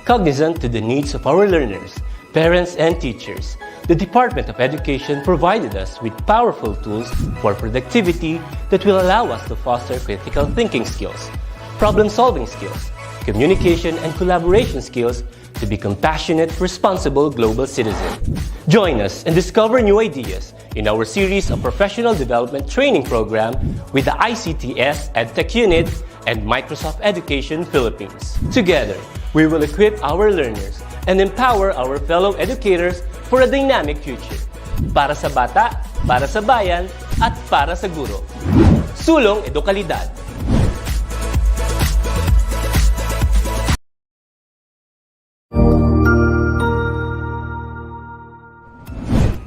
Cognizant to the needs of our learners, parents, and teachers, the Department of Education provided us with powerful tools for productivity that will allow us to foster critical thinking skills, problem-solving skills, communication and collaboration skills to be compassionate, responsible global citizens. Join us and discover new ideas in our series of professional development training program with the ICTS Edtech Unit and Microsoft Education Philippines. Together, we will equip our learners and empower our fellow educators for a dynamic future. Para sa bata, para sa bayan, at para sa guro. Sulong Edukalidad.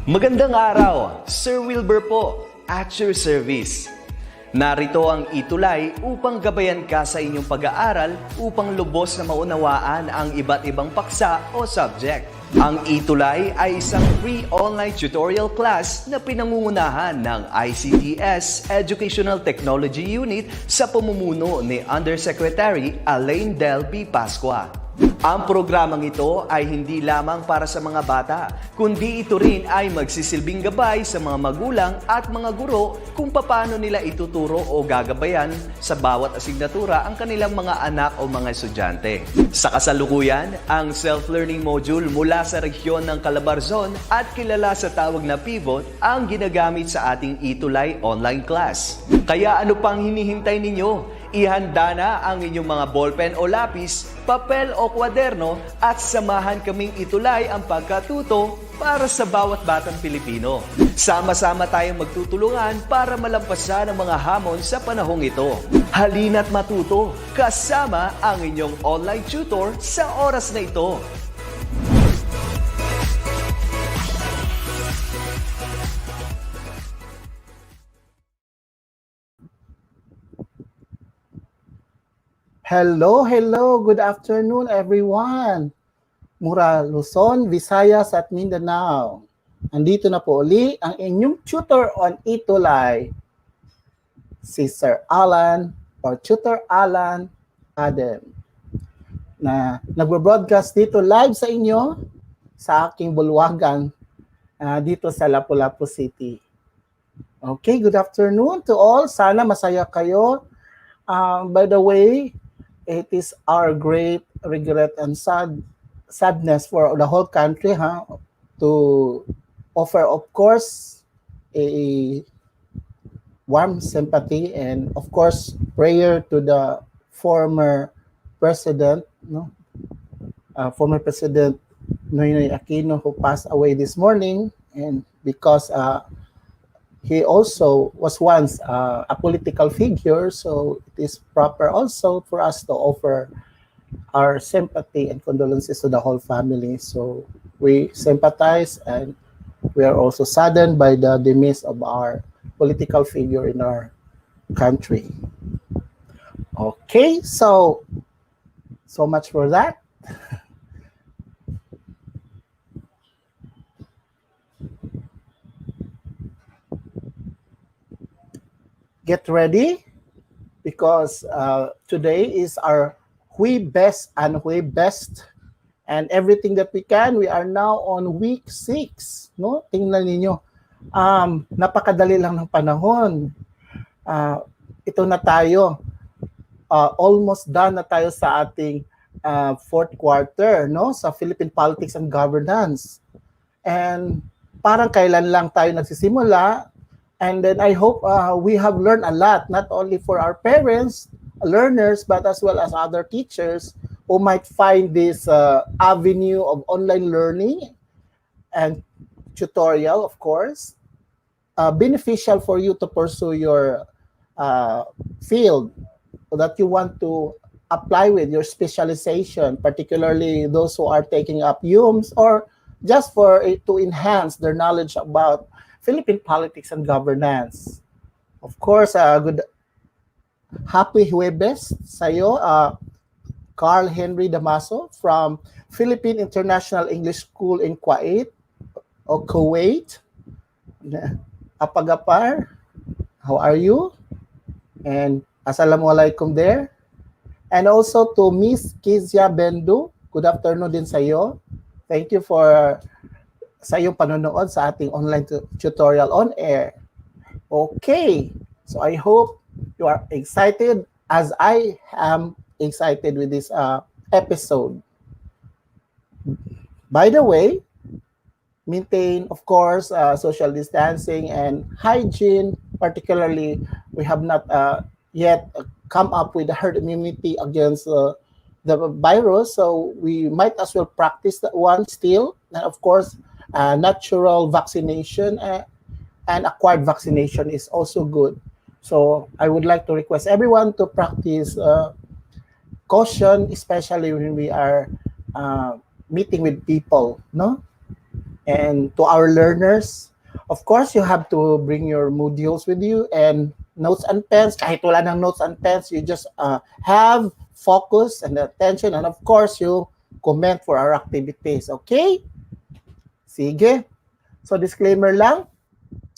Magandang araw, Sir Wilbur po, at your service. Narito ang ETUlay upang gabayan ka sa inyong pag-aaral upang lubos na maunawaan ang iba't ibang paksa o subject. Ang ETUlay ay isang free online tutorial class na pinangungunahan ng ICTS Educational Technology Unit sa pamumuno ni Undersecretary Elaine Del P. Pascua. Ang programang ito ay hindi lamang para sa mga bata, kundi ito rin ay magsisilbing gabay sa mga magulang at mga guro kung paano nila ituturo o gagabayan sa bawat asignatura ang kanilang mga anak o mga estudyante. Sa kasalukuyan, ang self-learning module mula sa rehiyon ng Calabarzon at kilala sa tawag na pivot ang ginagamit sa ating ETUlay online class. Kaya ano pang hinihintay ninyo? Ihanda na ang inyong mga ballpen o lapis, papel o kwaderno at samahan kaming itulay ang pagkatuto para sa bawat batang Pilipino. Sama-sama tayong magtutulungan para malampasan ang mga hamon sa panahong ito. Halina't matuto kasama ang inyong online tutor sa oras na ito. Hello, good afternoon everyone. Mura Luzon, Visayas at Mindanao. Andito na po uli ang inyong tutor on ETUlay, si Sir Alan or Tutor Alan Adam, na nagbo-broadcast dito live sa inyo sa aking bulwagan dito sa Lapu-Lapu City. Okay, good afternoon to all. Sana masaya kayo. By the way, it is our great regret and sadness for the whole country to offer, of course, a warm sympathy and, of course, prayer to the former president, former President Noynoy Aquino, who passed away this morning, and because he also was once a political figure, so it is proper also for us to offer our sympathy and condolences to the whole family. So we sympathize and we are also saddened by the demise of our political figure in our country. Okay, so much for that. Get ready, because today is our we best and everything that we can. We are now on week 6, no? Tingnan niyo. Napakadali lang ng panahon. Ito na tayo. Almost done na tayo sa ating fourth quarter, no? Sa Philippine Politics and Governance. And parang kailan lang tayo nagsisimula. And then I hope we have learned a lot, not only for our parents, learners, but as well as other teachers who might find this avenue of online learning and tutorial, of course, beneficial for you to pursue your field that you want to apply with your specialization, particularly those who are taking up UMS or just for it to enhance their knowledge about Philippine politics and governance. Of course, good happy Huwebes sa'yo, Carl Henry Damaso from Philippine International English School in Kuwait or Kuwait. Apagapar, how are you? And assalamualaikum there. And also to Miss Kizia Bendu Good afternoon din sa iyo. Thank you for sa iyong panonood sa ating online tutorial on air. Okay, so I hope you are excited as I am excited with this episode. By the way, maintain, of course, social distancing and hygiene. Particularly, we have not yet come up with the herd immunity against the virus, so we might as well practice that one still. And of course, natural vaccination and acquired vaccination is also good. So I would like to request everyone to practice caution, especially when we are meeting with people, no? And to our learners, of course, you have to bring your modules with you and notes and pens. Kahit wala ng notes and pens, you just have focus and attention. And of course, you comment for our activities. Okay? Sige. So disclaimer lang,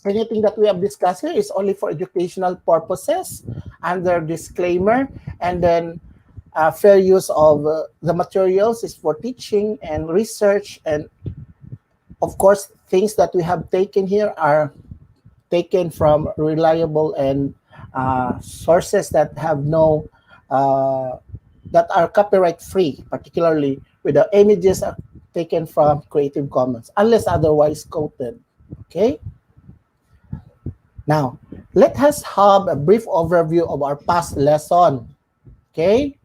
anything that we have discussed here is only for educational purposes under disclaimer. And then fair use of the materials is for teaching and research. And of course, things that we have taken here are taken from reliable and sources that have no, that are copyright free, particularly with the images taken from Creative Commons, unless otherwise quoted. Okay? Now, let us have a brief overview of our past lesson. Okay?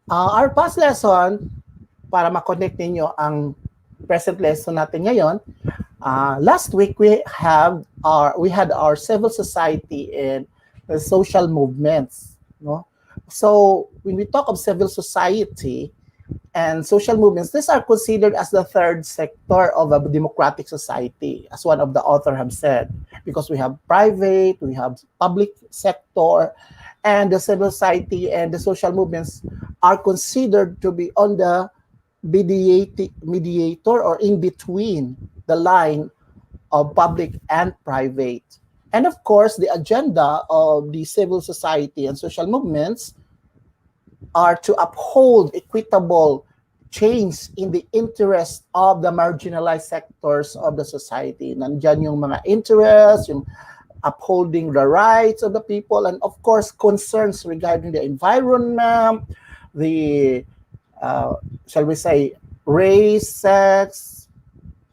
Our past lesson, para ma-connect ninyo ang present lesson natin ngayon, last week we had our civil society and social movements. No? So when we talk of civil society and social movements, these are considered as the third sector of a democratic society, as one of the authors have said, because we have private, we have public sector, and the civil society and the social movements are considered to be on the mediator or in between the line of public and private. And of course, the agenda of the civil society and social movements are to uphold equitable change in the interest of the marginalized sectors of the society. Nandyan yung mga interests, yung upholding the rights of the people, and of course, concerns regarding the environment, the shall we say, race, sex,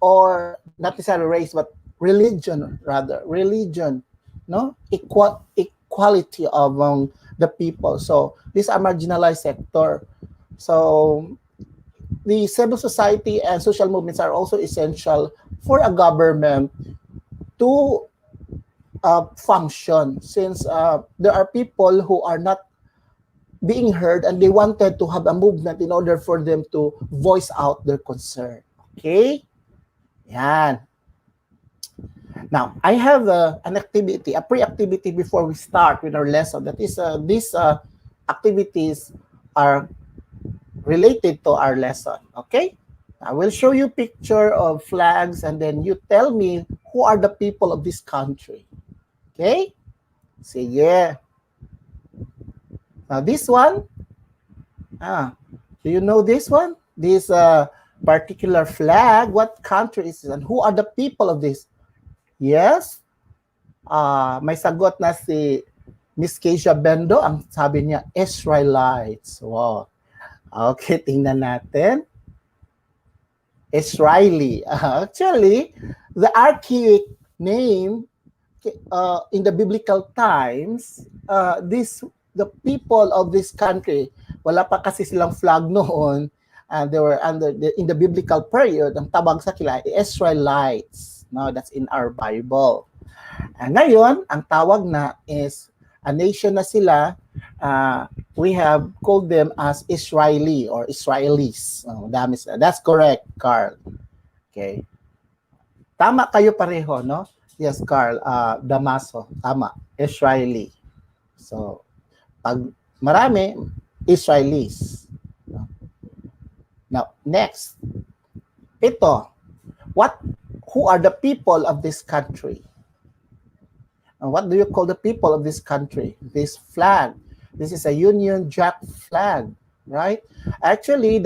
or not necessarily race, but religion, rather. Religion, no? Equality among the people. So, these are marginalized sector. So, the civil society and social movements are also essential for a government to function, since there are people who are not being heard and they wanted to have a movement in order for them to voice out their concern. Okay? Yan. Now, I have an activity, a pre-activity before we start with our lesson. That is, these activities are related to our lesson. Okay? I will show you picture of flags and then you tell me who are the people of this country. Okay? Sige. Now this one, do you know this one? This particular flag, what country is it and who are the people of this? Yes? May sagot na si Miss Keisha Bendo. Ang sabi niya, Israelites. Wow. Okay, tingnan natin. Israeli. Actually, the archaic name in the biblical times, the people of this country, wala pa kasi silang flag noon, and they were in the biblical period, ang tawag sa kanila, Israelites. No, that's in our Bible. And ngayon, ang tawag na is, a nation na sila, we have called them as Israeli or Israelis. Oh, dami sila. That's correct, Carl. Okay. Tama kayo pareho, no? Yes, Carl. Damaso. Tama. Israeli. So, pag marami, Israelis. Now, next. Ito. Who are the people of this country? And what do you call the people of this country? This flag. This is a Union Jack flag, right? Actually,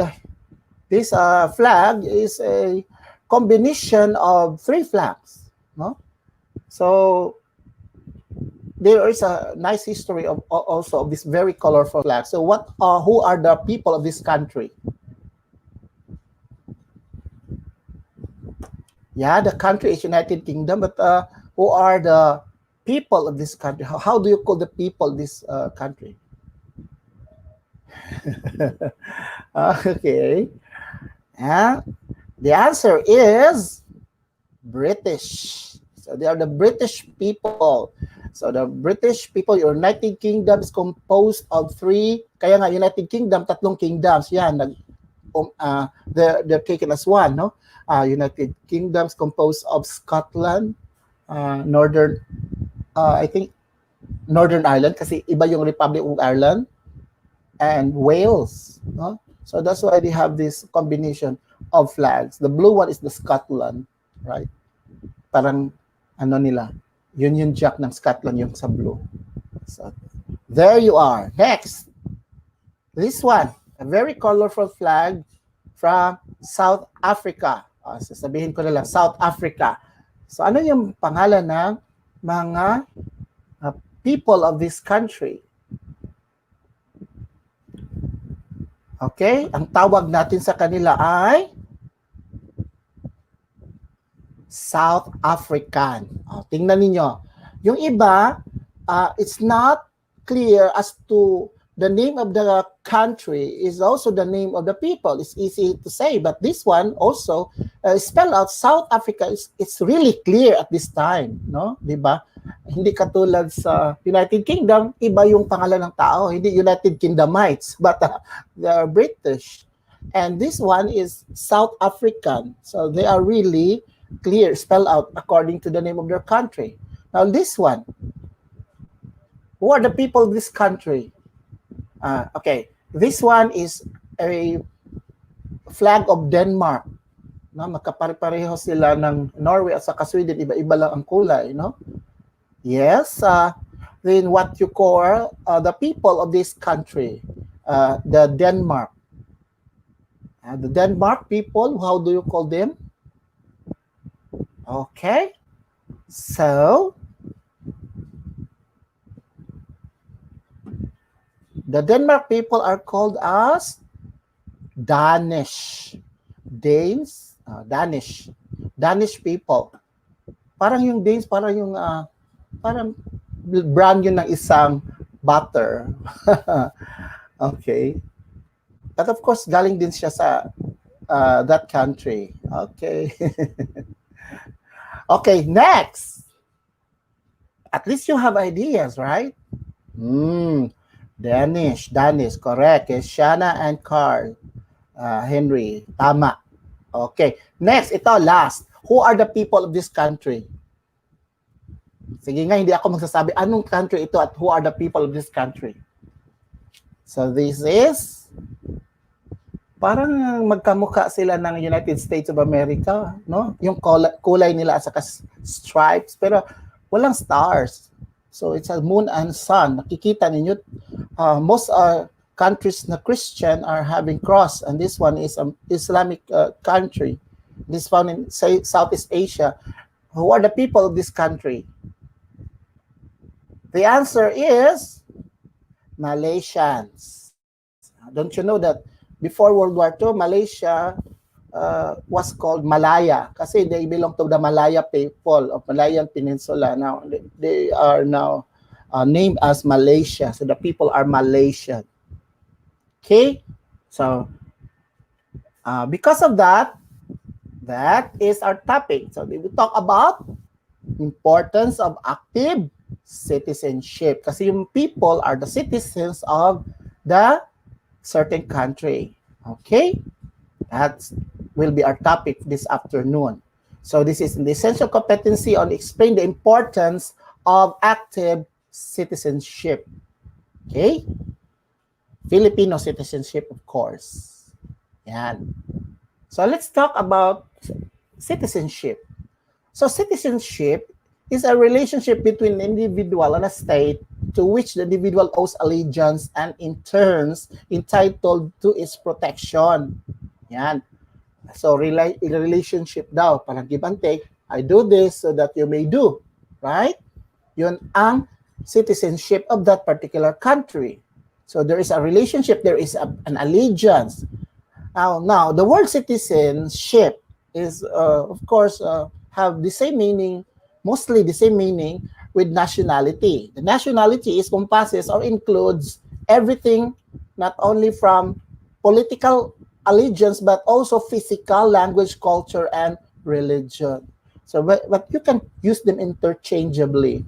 This flag is a combination of 3 flags. No? So there is a nice history of also of this very colorful flag. So who are the people of this country? Yeah, the country is United Kingdom, but who are the people of this country? How do you call the people of this country? Okay. The answer is British. So they are the British people. So the British people, United Kingdom is composed of 3. Kaya nga United Kingdom, 3 kingdoms. Yan, they're taken as one, no? United Kingdoms composed of Scotland, Northern, I think Northern Ireland, kasi iba yung Republic of Ireland, and Wales, no? So that's why they have this combination of flags. The blue one is the Scotland, right? Parang ano nila, Union Jack ng Scotland yung sa blue. So there you are. Next, this one, a very colorful flag from South Africa. Sasabihin ko na lang, South Africa. So ano yung pangalan ng mga people of this country? Okay, ang tawag natin sa kanila ay South African. Tingnan ninyo. Yung iba, it's not clear as to the name of the country is also the name of the people. It's easy to say, but this one also spell out South Africa. It's really clear at this time, no? Diba? Hindi katulad sa United Kingdom, iba yung pangalan ng tao. Hindi United Kingdomites, but they are British. And this one is South African. So they are really clear, spell out according to the name of their country. Now this one, who are the people of this country? Okay, this one is a flag of Denmark. No, magkapare-pareho sila ng Norway at saka Sweden, iba-iba lang ang kulay, no? Yes, then what you call the people of this country, the Denmark. The Denmark people, how do you call them? Okay, so the Denmark people are called as Danish. Danes, Danish people. Parang yung Danes, parang yung parang brand yun ng isang butter. Okay. But of course, galing din siya sa that country. Okay. Okay, next. At least you have ideas, right? Danish, correct. Okay, Shana and Carl. Henry, tama. Okay, next, ito, last. Who are the people of this country? Sige nga, hindi ako magsasabi anong country ito at who are the people of this country. So this is, parang magkamukha sila ng United States of America, no? Yung kulay nila at saka stripes, pero walang stars. So it's a moon and sun. Nakikita ninyo, most countries na Christian are having cross, and this one is an Islamic country. This found in Southeast Asia. Who are the people of this country? The answer is Malaysians. Don't you know that before World War II, Malaysia was called Malaya kasi they belong to the Malaya people of Malayan Peninsula. Now they are now named as Malaysia. So the people are Malaysian. Okay, so because of that, that is our topic. So we will talk about importance of active citizenship. Kasi yung people are the citizens of the certain country. Okay, that will be our topic this afternoon. So this is the essential competency on explain the importance of active citizenship. Okay. Filipino citizenship, of course. Yan. So let's talk about citizenship. So citizenship is a relationship between an individual and a state to which the individual owes allegiance and in turns entitled to its protection. Yan. So, relationship daw, parang give and take. I do this so that you may do. Right? Yun ang citizenship of that particular country. So, there is a relationship, there is an allegiance. Now, the word citizenship is, of course, have the same meaning, mostly the same meaning with nationality. The nationality is compasses or includes everything, not only from political allegiance, but also physical, language, culture, and religion. So, but you can use them interchangeably.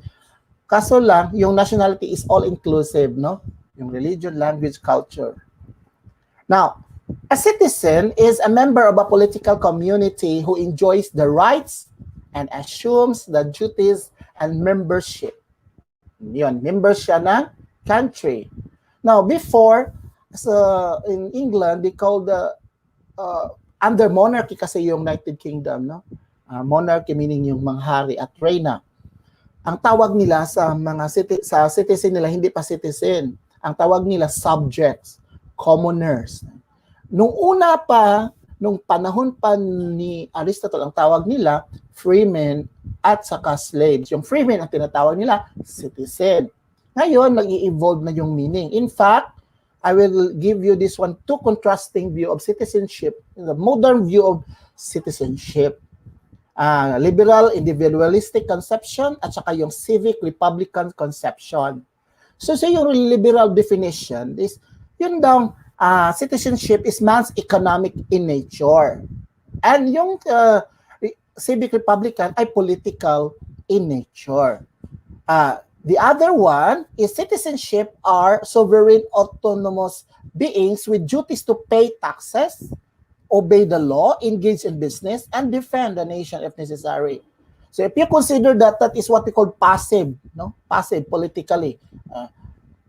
Kaso lang, yung nationality is all-inclusive, no? Yung religion, language, culture. Now, a citizen is a member of a political community who enjoys the rights and assumes the duties and membership. Yun, member siya ng country. Now, before, in England, they called under monarchy kasi yung United Kingdom, no? Monarchy meaning yung mga hari at reyna. Ang tawag nila sa mga citizen nila, hindi pa citizen. Ang tawag nila subjects, commoners. Nung una pa, nung panahon pa ni Aristotle, ang tawag nila freemen at saka slaves. Yung freemen ang tinatawag nila citizen. Ngayon, nag-i-evolve na yung meaning. In fact, I will give you this one, two contrasting view of citizenship, the modern view of citizenship. Liberal individualistic conception at saka yung civic republican conception. So yung liberal definition is, yun daw, citizenship is man's economic in nature. And yung civic republican ay political in nature. The other one is citizenship are sovereign autonomous beings with duties to pay taxes, obey the law, engage in business, and defend the nation if necessary. So if you consider that is what we call passive, no? Passive politically.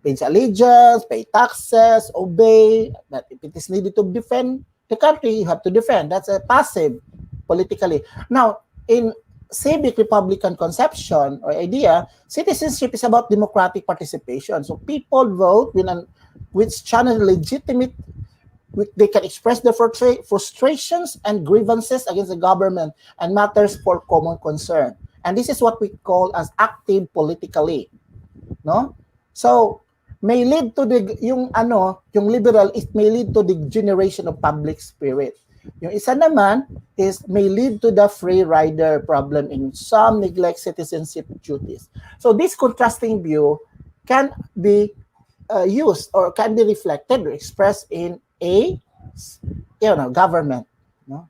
Pay allegiance, pay taxes, obey. But if it is needed to defend the country, you have to defend. That's a passive politically. Now, in civic republican conception or idea, citizenship is about democratic participation. So people vote which channel legitimate, they can express their frustrations and grievances against the government and matters for common concern. And this is what we call as active politically. No? So, may lead to yung liberal, it may lead to the generation of public spirit. Yung isa naman is may lead to the free rider problem in some neglect citizenship duties. So this contrasting view can be used or can be reflected or expressed in a government. No?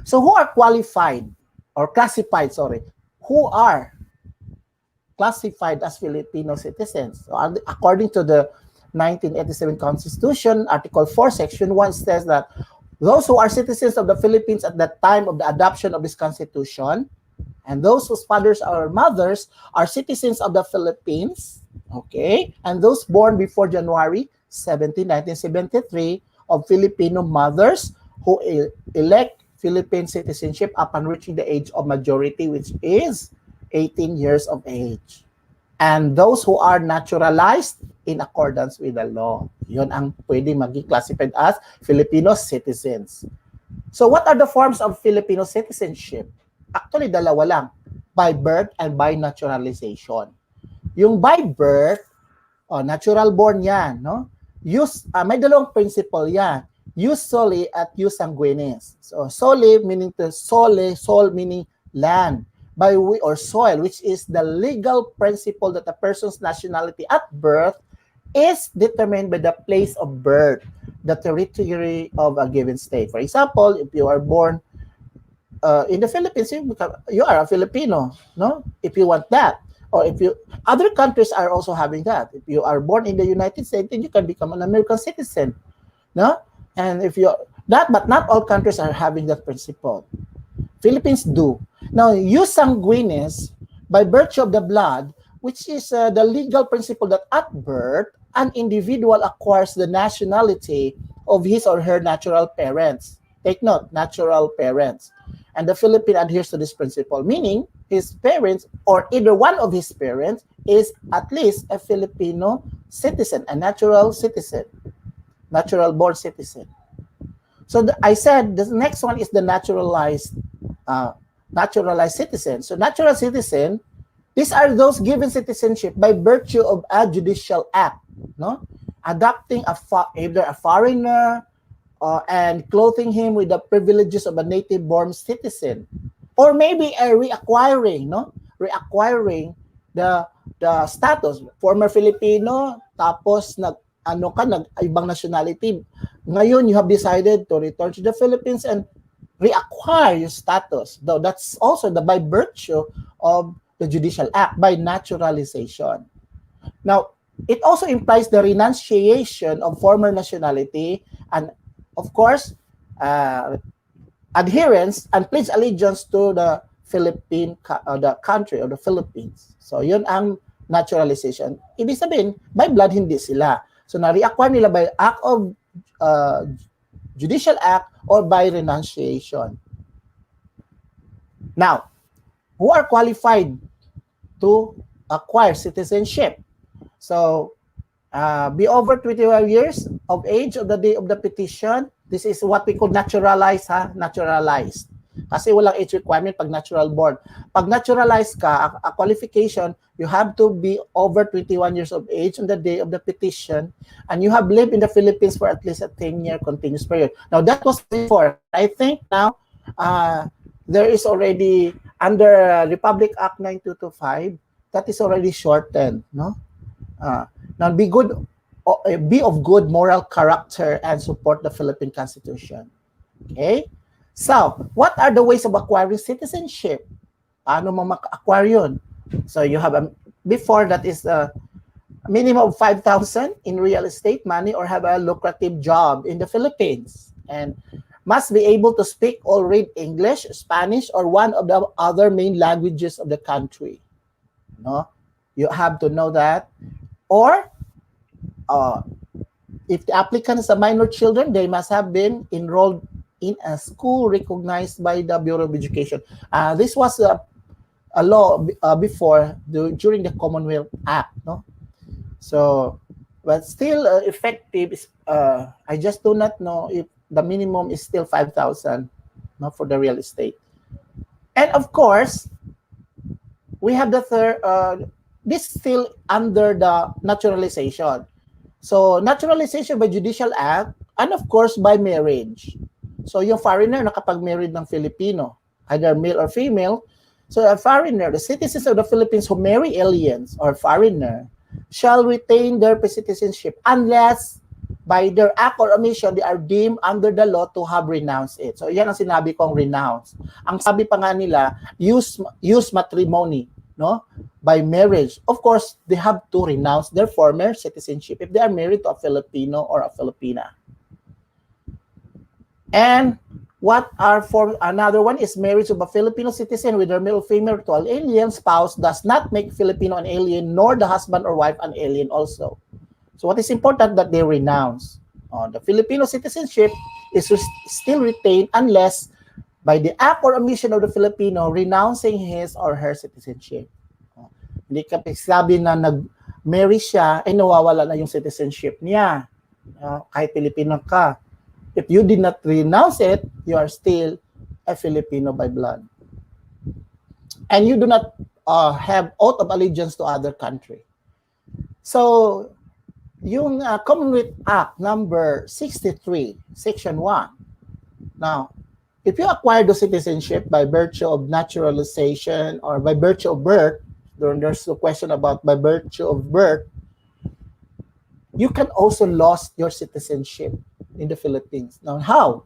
So who are qualified or classified, who are classified as Filipino citizens? So according to the 1987 Constitution, Article 4, Section 1 says that those who are citizens of the Philippines at the time of the adoption of this Constitution, and those whose fathers or mothers are citizens of the Philippines, okay, and those born before January 17, 1973, of Filipino mothers who elect Philippine citizenship upon reaching the age of majority, which is 18 years of age. And those who are naturalized in accordance with the law. Yun ang pwede maging classified as Filipino citizens. So what are the forms of Filipino citizenship? Actually, dalawa lang. By birth and by naturalization. Yung by birth, natural born yan, no? May dalawang principle yan. Jus soli at jus sanguinis. So soli meaning to sol meaning land. By or soil, which is the legal principle that a person's nationality at birth is determined by the place of birth, the territory of a given state. For example, if you are born in the Philippines, you are a Filipino, no? If you want that, or other countries are also having that. If you are born in the United States, then you can become an American citizen, no? And but not all countries are having that principle. Philippines do. Now, jus sanguinis, by virtue of the blood, which is the legal principle that at birth, an individual acquires the nationality of his or her natural parents. Take note, natural parents. And the Philippine adheres to this principle, meaning his parents or either one of his parents is at least a Filipino citizen, a natural citizen, natural born citizen. So I said the next one is the naturalized citizen. So natural citizen, these are those given citizenship by virtue of a judicial act, no? Adopting either a foreigner and clothing him with the privileges of a native-born citizen, or maybe a reacquiring, no? Reacquiring the status, former Filipino, tapos ibang nationality. Ngayon, you have decided to return to the Philippines and reacquire your status. Though that's also by virtue of the judicial act, by naturalization. Now, it also implies the renunciation of former nationality and, of course, adherence and pledge allegiance to the the country or the Philippines. So, yun ang naturalization. Ibig sabihin, by blood, hindi sila. So, na-reacquire nila by act of judicial act or by renunciation. Now, who are qualified to acquire citizenship? So, be over 25 years of age of the day of the petition. This is what we call naturalized, naturalized. Kasi walang age requirement pag natural born. Pag naturalized ka, a qualification, you have to be over 21 years of age on the day of the petition, and you have lived in the Philippines for at least a 10-year continuous period. Now, that was before. I think now, there is already, under Republic Act 9225, that is already shortened, no? Now, be of good moral character and support the Philippine Constitution. Okay? So, what are the ways of acquiring citizenship? Paano mo maka-acquire yun? So, you have before that is a minimum of 5,000 in real estate money or have a lucrative job in the Philippines. And must be able to speak or read English, Spanish, or one of the other main languages of the country. No? You have to know that. Or, if the applicant is a minor children, they must have been enrolled in a school recognized by the Bureau of Education. This was a law before, during the Commonwealth Act, no? So, but still effective. I just do not know if the minimum is still 5,000, no, for the real estate. And of course, we have the third. This still under the naturalization. So, naturalization by judicial act, and of course by marriage. So, yung foreigner nakapag-married ng Filipino, either male or female. So, a foreigner, the citizens of the Philippines who marry aliens or foreigner shall retain their citizenship unless by their act or omission they are deemed under the law to have renounced it. So, yan ang sinabi kong renounce. Ang sabi pa nga nila, use matrimony, no? By marriage. Of course, they have to renounce their former citizenship if they are married to a Filipino or a Filipina. And another one is marriage of a Filipino citizen with their male or female to an alien spouse does not make Filipino an alien, nor the husband or wife an alien also. So what is important that they renounce. The Filipino citizenship is still retained unless by the act or omission of the Filipino renouncing his or her citizenship. Hindi ka sabi na nag-marry siya, ay nawawala na yung citizenship niya. Kahit Filipino ka. If you did not renounce it, you are still a Filipino by blood. And you do not have oath of allegiance to other country. So, yung Commonwealth Act number 63, Section 1. Now, if you acquire the citizenship by virtue of naturalization or by virtue of birth, there's a question about by virtue of birth, you can also lose your citizenship in the Philippines. Now, how?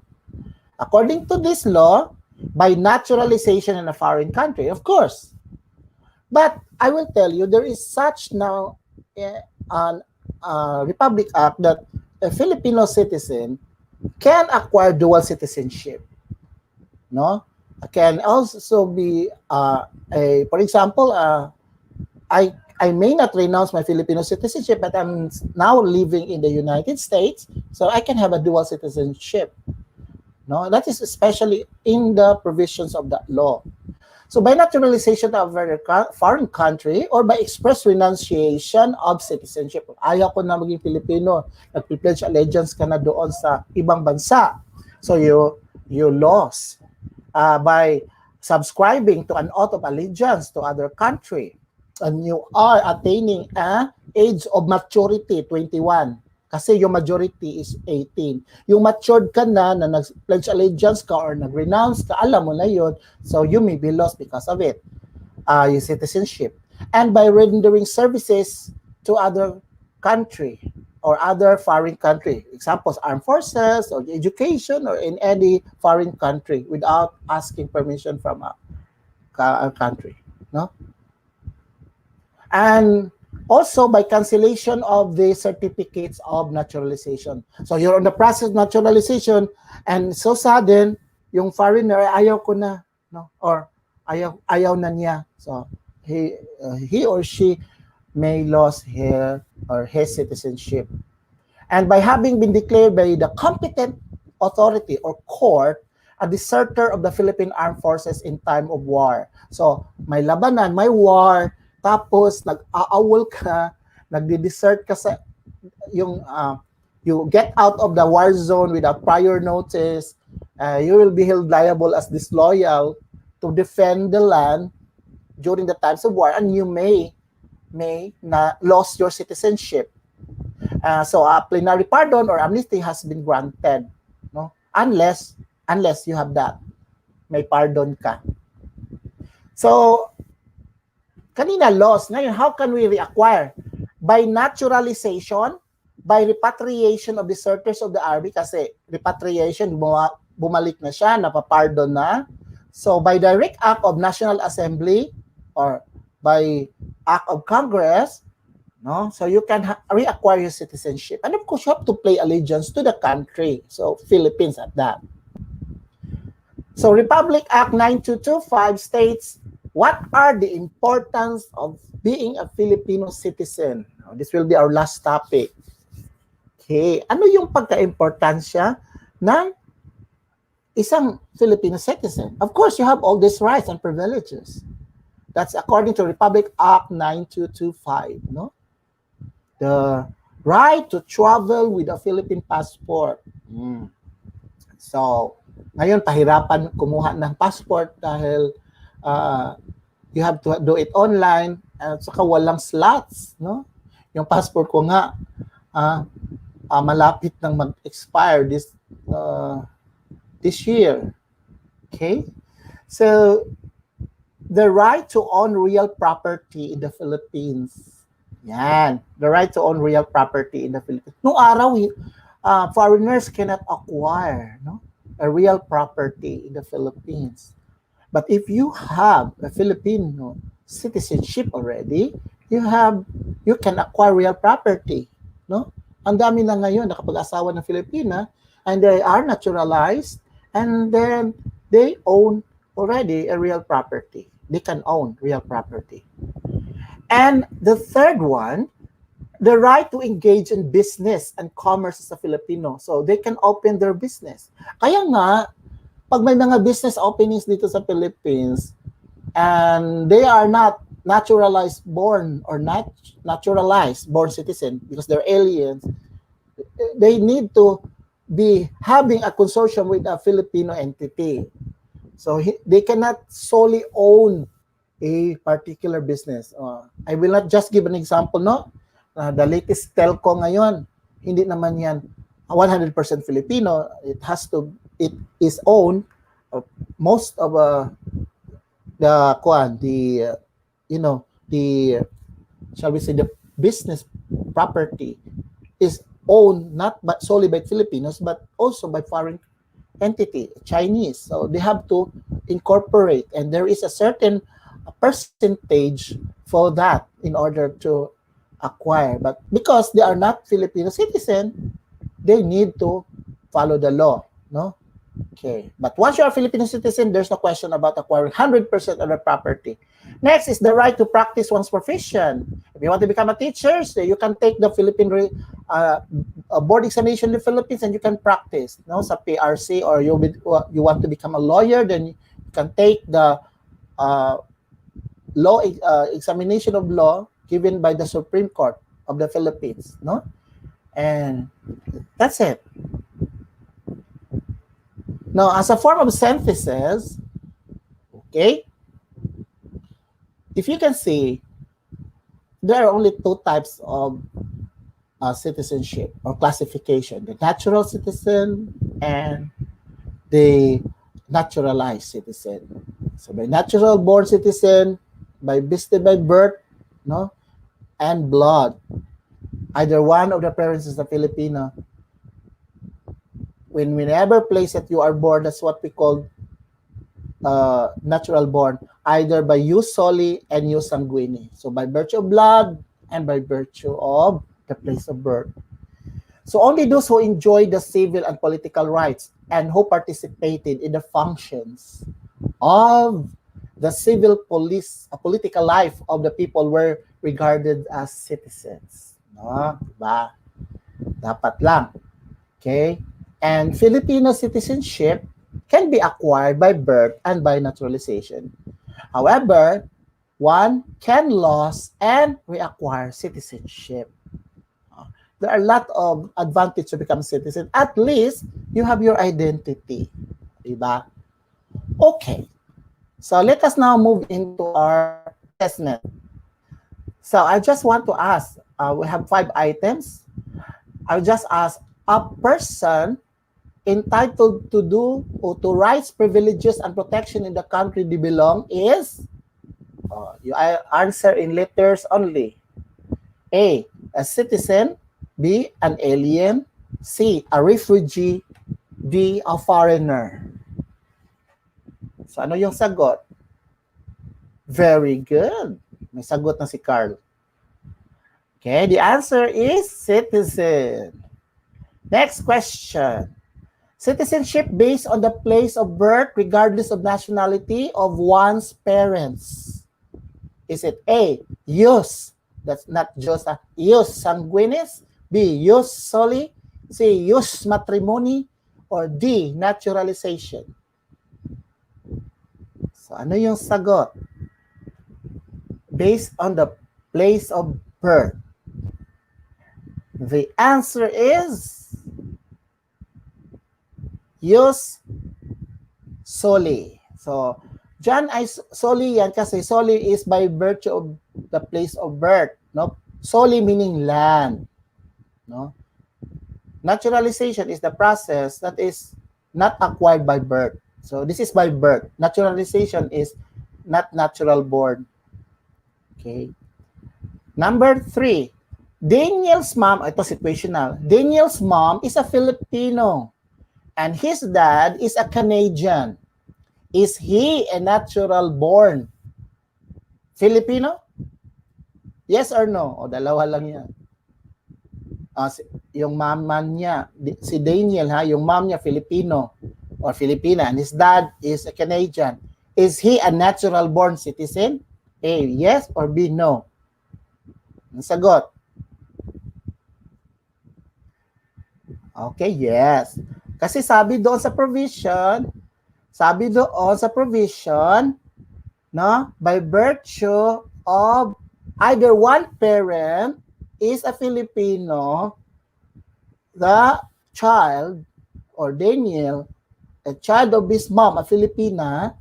According to this law, by naturalization in a foreign country, of course. But I will tell you, there is such now an Republic Act that a Filipino citizen can acquire dual citizenship. No, can also be for example, I may not renounce my Filipino citizenship, but I'm now living in the United States, so I can have a dual citizenship. No, that is especially in the provisions of that law. So by naturalization of a foreign country or by express renunciation of citizenship, ayaw ko na maging Filipino, nag-pledge allegiance ka na doon sa ibang bansa. So you lost by subscribing to an oath of allegiance to other country, and you are attaining a age of maturity, 21. Kasi yung majority is 18. Yung matured ka na nag-pledge allegiance ka or nag-renounce ka, alam mo na yun, so you may be lost because of it, yung citizenship. And by rendering services to other country or other foreign country, examples, armed forces or education or in any foreign country without asking permission from a country, no? And also by cancellation of the certificates of naturalization. So you're on the process of naturalization and so sudden, yung foreigner, ayaw ko na, no? Or ayaw na niya. So he or she may lose her or his citizenship. And by having been declared by the competent authority or court a deserter of the Philippine Armed Forces in time of war. So may labanan, may war, tapos nag-aawol ka, nagdi-desert ka sa yung you get out of the war zone without prior notice, you will be held liable as disloyal to defend the land during the times of war, and you may na lost your citizenship. So a plenary pardon or amnesty has been granted, no? Unless you have that, may pardon ka. So kanina lost. Ngayon, how can we reacquire? By naturalization, by repatriation of deserters of the army, kasi repatriation, bumalik na siya, napapardon na. So by direct act of National Assembly or by act of Congress, no? So you can reacquire your citizenship. And of course, you have to pay allegiance to the country. So Philippines at that. So Republic Act 9225 states, what are the importance of being a Filipino citizen? This will be our last topic. Okay, ano yung pagka-importansya ng isang Filipino citizen? Of course, you have all these rights and privileges. That's according to Republic Act 9225, no? The right to travel with a Philippine passport. So, ngayon pahirapan kumuha ng passport dahil you have to do it online at saka walang slots, no? Yung passport ko nga malapit nang mag-expire this year. Okay? So the right to own real property in the Philippines. Yan, the right to own real property in the Philippines. Noong araw foreigners cannot acquire, no, a real property in the Philippines. But if you have a Filipino citizenship already, you can acquire real property, no? Ang dami na ngayon nakapag-asawa ng Filipina and they are naturalized and then they own already a real property. They can own real property. And the third one, the right to engage in business and commerce as a Filipino. So they can open their business. Kaya nga, pag may mga business openings dito sa Philippines and they are not naturalized born or not naturalized born citizen because they're aliens, they need to be having a consortium with a Filipino entity. So they cannot solely own a particular business. I will not just give an example, no? The latest telco ngayon, hindi naman yan 100% Filipino. It is owned most of the shall we say the business property is owned not solely by Filipinos but also by foreign entity, Chinese. So they have to incorporate, and there is a certain percentage for that in order to acquire. But because they are not Filipino citizen, they need to follow the law, no? Okay. But once you are a Filipino citizen, there's no question about acquiring 100% of the property. Next is the right to practice one's profession. If you want to become a teacher, so you can take the Philippine board examination in the Philippines and you can practice, no, sa PRC, or you want to become a lawyer, then you can take the law examination of law given by the Supreme Court of the Philippines, no? And that's it. Now, as a form of synthesis, okay, if you can see, there are only two types of citizenship or classification: the natural citizen and the naturalized citizen. So by natural born citizen, by visited by birth, no, and blood, either one of the parents is a Filipino. Whenever place that you are born, that's what we call natural born, either by jus soli and jus sanguini. So by virtue of blood and by virtue of the place of birth. So only those who enjoy the civil and political rights and who participated in the functions of the civil political life of the people were regarded as citizens. No? Diba? Dapat lang. Okay? And Filipino citizenship can be acquired by birth and by naturalization. However, one can lose and reacquire citizenship. There are a lot of advantages to become a citizen. At least, you have your identity. Diba? Okay. So let us now move into our assessment. So I just want to ask, we have 5 items. I'll just ask, a person entitled to do or to rights, privileges, and protection in the country they belong is, you answer in letters only. A citizen. B, an alien. C, a refugee. D, a foreigner. So ano yung sagot? Very good. May sagot na si Carl. Okay, the answer is citizen. Next question. Citizenship based on the place of birth regardless of nationality of one's parents. Is it A, jus, that's not just a jus sanguinis, B, jus soli, C, jus matrimony, or D, naturalization? So ano yung sagot? Based on the place of birth. The answer is jus soli. So, dyan ay soli yan kasi soli is by virtue of the place of birth. No? Soli meaning land. No? Naturalization is the process that is not acquired by birth. So, this is by birth. Naturalization is not natural born. Okay. Number 3. Daniel's mom, ito situational. Daniel's mom is a Filipino and his dad is a Canadian. Is he a natural born Filipino? Yes or no? O dalawa lang yan. Yung mama niya, si Daniel ha, yung mom niya Filipino or Filipina and his dad is a Canadian. Is he a natural born citizen? A, yes, or B, no? Ang sagot. Okay, yes. Kasi sabi doon sa provision, no, by virtue of either one parent is a Filipino, the child or Daniel, a child of his mom, a Filipina,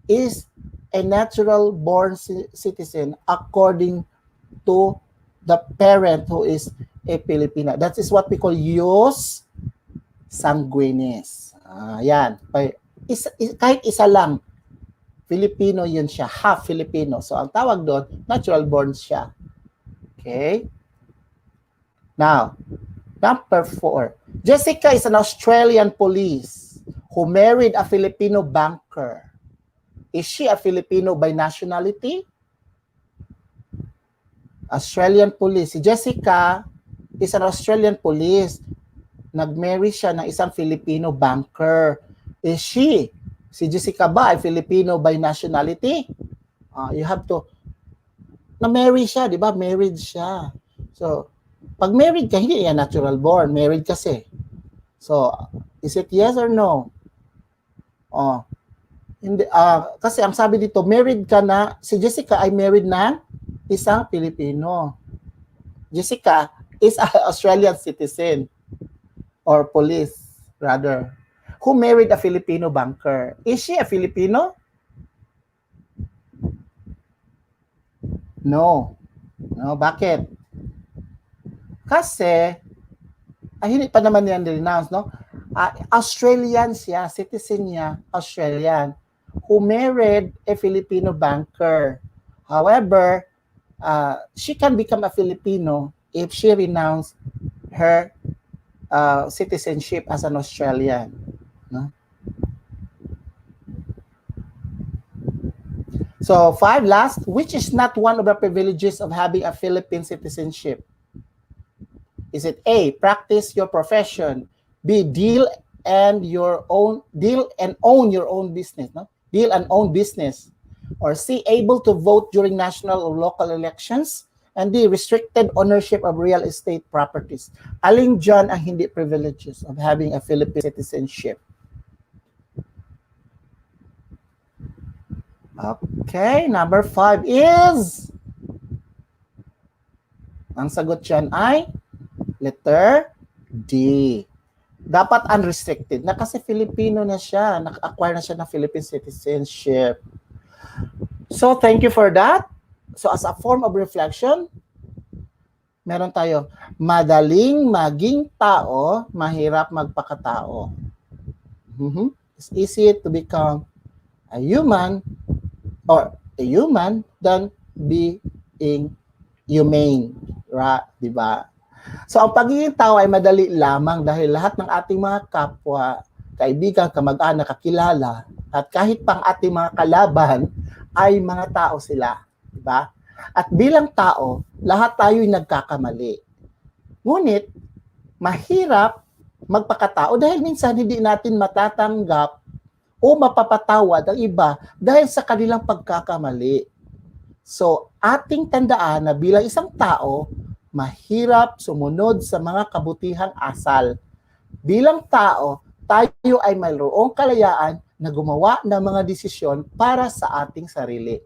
is a natural born citizen according to the parent who is a Filipina. That is what we call jus sanguinis. Yan. Kahit isa lang, Filipino yun siya, half Filipino. So, ang tawag doon, natural born siya. Okay? Now, number 4. Jessica is an Australian police who married a Filipino banker. Is she a Filipino by nationality? Australian police. Si Jessica is an Australian police. Nag-marry siya ng isang Filipino banker. Is she, si Jessica ba ay Filipino by nationality? You have to, na-marry siya, di ba? Married siya. So, pag married ka, hindi yan natural born. Married kasi. So, is it yes or no? Hindi, kasi ang sabi dito, married ka na, si Jessica ay married na isang Filipino. Jessica is an Australian citizen or police rather, who married a Filipino banker. Is she a Filipino? No. No, bakit? Kasi, hindi pa naman yan renounce, no? Australian siya, citizen niya, Australian, who married a Filipino banker. However, she can become a Filipino if she renounced her citizenship as an Australian. No? So, 5 last, which is not one of the privileges of having a Philippine citizenship? Is it A, practice your profession, B, deal and own your own business, no? Deal and own business, or C, able to vote during national or local elections, and D, restricted ownership of real estate properties. Alin dyan ang hindi privileges of having a Philippine citizenship? Okay, number 5 is, ang sagot dyan ay letter D. Dapat unrestricted na kasi Filipino na siya, naka-acquire na siya ng Philippine citizenship. So, thank you for that. So, as a form of reflection, meron tayo, madaling maging tao, mahirap magpakatao. It's easy to become a human than being humane. Right? Diba? So, ang pagiging tao ay madali lamang dahil lahat ng ating mga kapwa, kaibigan, kamag-anak, kakilala, at kahit pang ating mga kalaban, ay mga tao sila. Diba? At bilang tao, lahat tayo'y nagkakamali. Ngunit, mahirap magpakatao dahil minsan hindi natin matatanggap o mapapatawad ang iba dahil sa kanilang pagkakamali. So, ating tandaan na bilang isang tao, mahirap sumunod sa mga kabutihang asal. Bilang tao, tayo ay mayroong kalayaan na gumawa ng mga desisyon para sa ating sarili.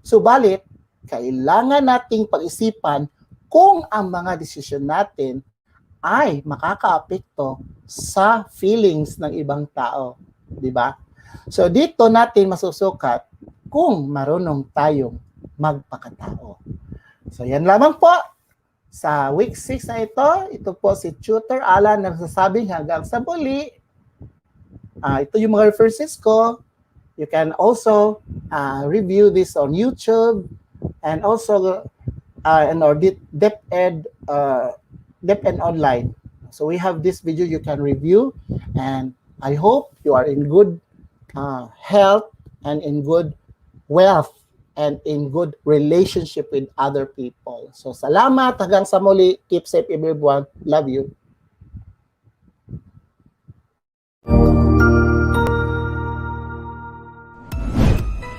Subalit, kailangan nating pag-isipan kung ang mga desisyon natin ay makakaapekto sa feelings ng ibang tao. Diba? So, dito natin masusukat kung marunong tayong magpakatao. So, yan lamang po. Sa week 6 na ito po si Tutor Alan na nagsasabing hanggang sa muli. Ito yung mga references ko. You can also review this on YouTube and also in our DepEd online. So we have this video you can review, and I hope you are in good health and in good wealth and in good relationship with other people. So, salamat. Hanggang sa muli. Keep safe, everyone. Love you.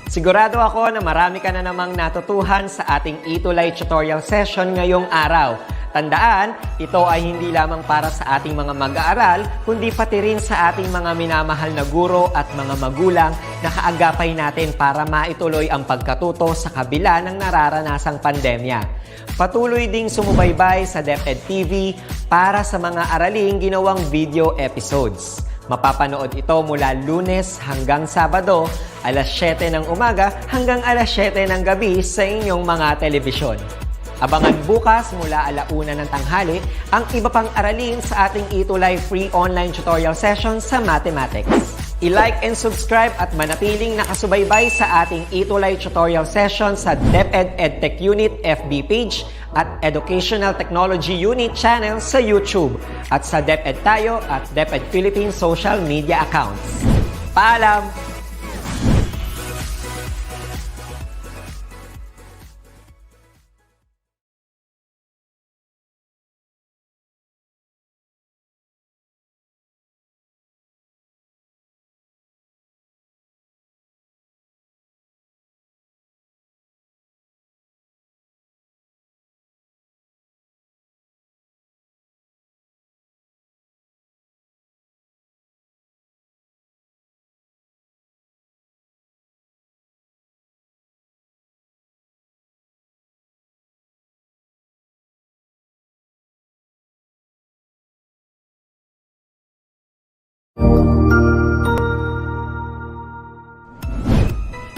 Sigurado ako na marami ka na namang natutuhan sa ating ETUlay tutorial session ngayong araw. Tandaan, ito ay hindi lamang para sa ating mga mag-aaral, kundi pati rin sa ating mga minamahal na guro at mga magulang na kaagapay natin para maituloy ang pagkatuto sa kabila ng nararanasang pandemya. Patuloy ding sumubaybay sa DepEd TV para sa mga araling ginawang video episodes. Mapapanood ito mula Lunes hanggang Sabado, alas 7 ng umaga hanggang alas 7 ng gabi sa inyong mga telebisyon. Abangan bukas mula 1:00 ng tanghali ang iba pang aralin sa ating ETUlay free online tutorial session sa mathematics. I-like and subscribe at manatiling nakasubaybay sa ating ETUlay tutorial session sa DepEd Edtech Unit FB page at Educational Technology Unit channel sa YouTube at sa DepEd Tayo at DepEd Philippine social media accounts. Paalam!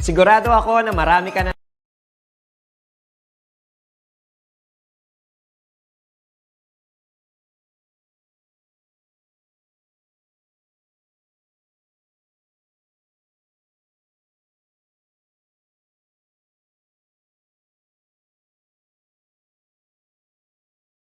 Sigurado ako na marami ka na